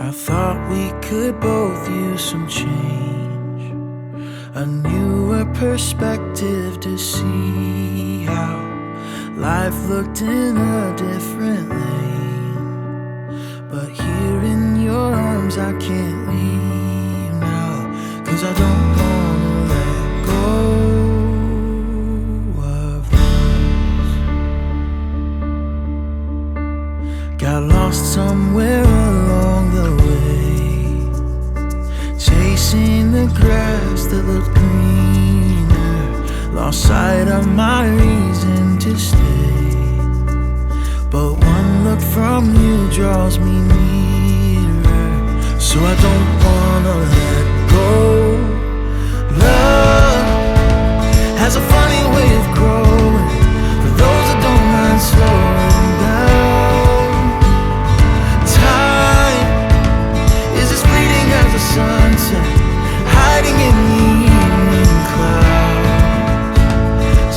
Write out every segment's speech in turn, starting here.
I thought we could both use some change, a newer perspective to see how life looked in a different lane. But here in your arms I can't leave now, 'cause I don't wanna let go of this. Got lost somewhere along the way, chasing the grass that looked greener, lost sight of my reason to stay. But one look from you draws me nearer, so I don't wanna let go. Love has a funny way of growing, for those that don't mind slowing down. Time is as fleeting as a sunset, hiding in the evening clouds.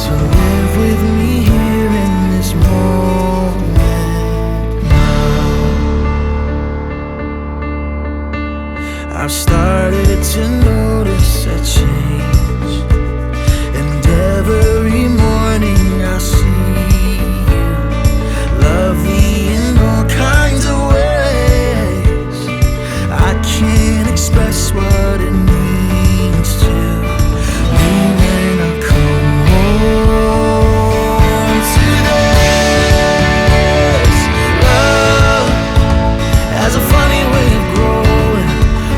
So live with me here in this moment now. I've started to notice a change, and every morning I see you, lovely in all kinds of ways. I can't express what it means to me when I come home to this. Love has a funny way of growing,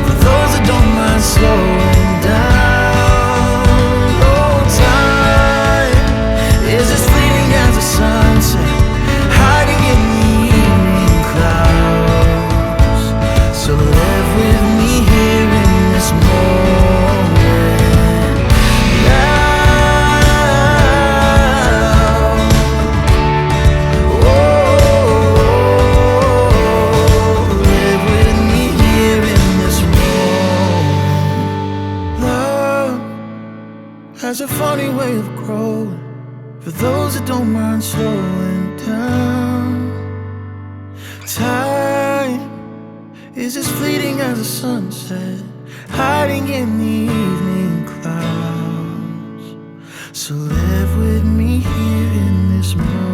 for those that don't mind slowing down. Oh, time is as fleeting as a sunset, hiding in the evening clouds. So live with me here in this moment now. Oh, live with me here in this moment. Love has a funny way of growing, for those that don't mind slowing down. Time is as fleeting as a sunset, hiding in the evening clouds. So live with me here in this moment.